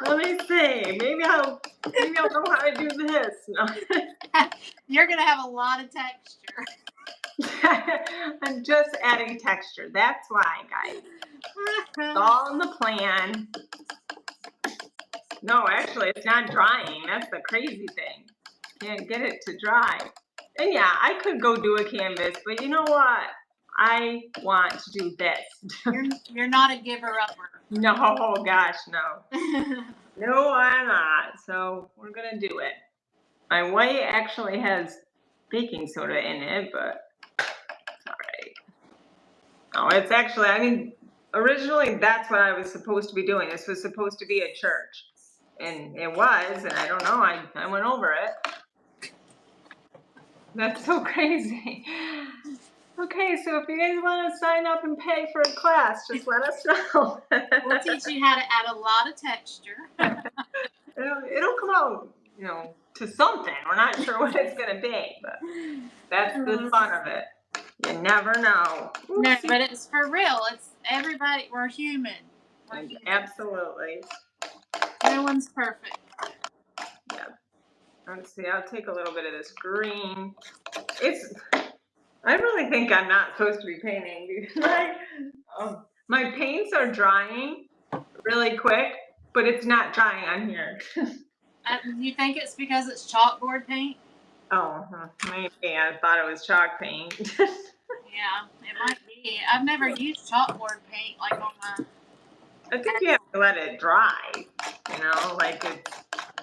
Let me see. Maybe I'll know how to do this. No. You're gonna have a lot of texture. I'm just adding texture. That's why, guys. It's all in the plan. No, actually, it's not drying. That's the crazy thing. Can't get it to dry. And yeah, I could go do a canvas, but you know what? I want to do this. You're not a giver-upper. No, gosh, no. No, I'm not. So we're going to do it. My white actually has baking soda in it, but it's all right. Oh, it's actually, I mean, originally that's what I was supposed to be doing. This was supposed to be a church. And it was, and I don't know, I went over it. That's so crazy. Okay, so if you guys want to sign up and pay for a class, just let us know. We'll teach you how to add a lot of texture. It'll come out, to something. We're not sure what it's going to be, but that's the fun of it. You never know. No, but it's for real. It's everybody. We're human. Absolutely. No one's perfect. Yeah. Let's see. I'll take a little bit of this green. I really think I'm not supposed to be painting because my paints are drying really quick, but it's not drying on here. You think it's because it's chalkboard paint? Oh, maybe. I thought it was chalk paint. Yeah, it might be. I've never used chalkboard paint like on my... I think you have to let it dry, like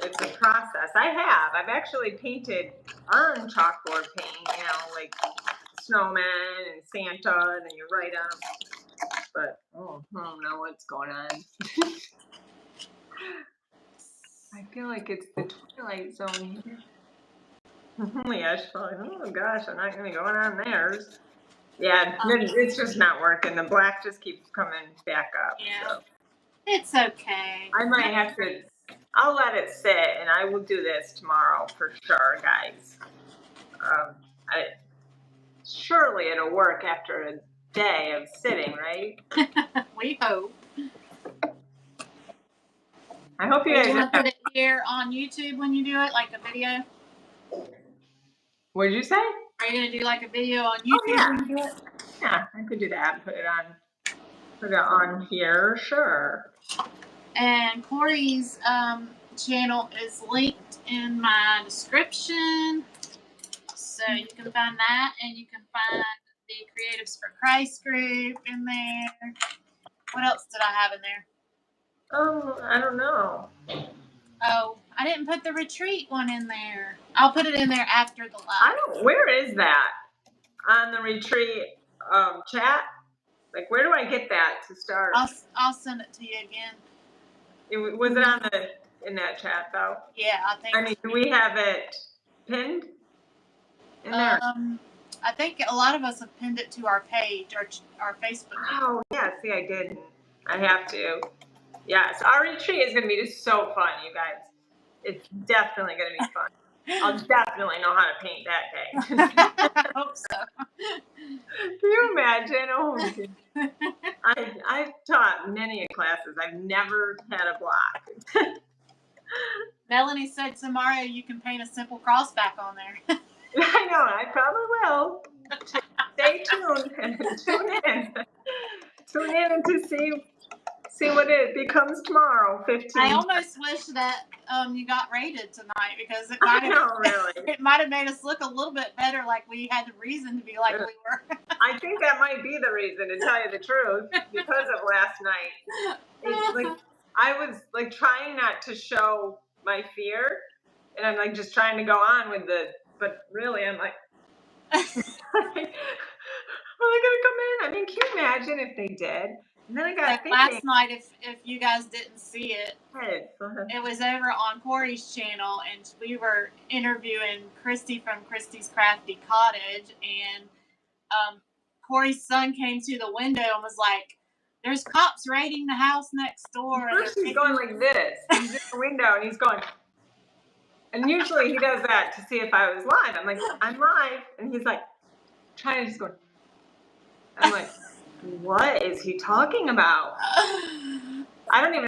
it's a process. I've actually painted on chalkboard paint, like snowman and Santa, and then you write on them. But I don't know what's going on. I feel like it's the twilight zone here. Yeah, she's probably, oh gosh, I'm not going to go on theirs. Yeah, it's just not working. The black just keeps coming back up. Yeah, so. It's okay. I might have to, I'll let it sit, and I will do this tomorrow for sure, guys. Surely it'll work after a day of sitting, right? We hope. I hope you guys are going to put it here on YouTube when you do it, like a video? What did you say? Are you going to do like a video on YouTube when you do it? Yeah, I could do that and put it on here, sure. And Corey's channel is linked in my description. So you can find that, and you can find the Creatives for Christ group in there. What else did I have in there? I don't know. Oh, I didn't put the retreat one in there. I'll put it in there after the live. Where is that? On the retreat chat? Like, where do I get that to start? I'll send it to you again. Was it in that chat though? Yeah, I think. Do we have it pinned in there? I think a lot of us have pinned it to our page, our Facebook page. Oh yeah, see, I didn't. I have to. Yes, our retreat is going to be just so fun, you guys. It's definitely going to be fun. I'll definitely know how to paint that day. I hope so. Can you imagine? Oh, I've taught many classes. I've never had a block. Melanie said tomorrow you can paint a simple cross back on there. I know. I probably will. Stay tuned. Tune in to see what it becomes tomorrow. 15. I almost wish that you got rated tonight because it might have made us look a little bit better, like we had the reason to be like we were. I think that might be the reason, to tell you the truth, because of last night. It's like I was like trying not to show my fear, and I'm like just trying to go on with but really I'm like, are they gonna come in? I mean, can you imagine if they did? And then I got thinking, last night, if you guys didn't see it, it was over on Corey's channel, and we were interviewing Christy from Christy's Crafty Cottage, and Corey's son came to the window and was like, "There's cops raiding the house next door." First he's going like this. He's in the window and he's going, and usually he does that to see if I was live. I'm like, I'm live, and he's like trying to just go. I'm like, what is he talking about? I don't even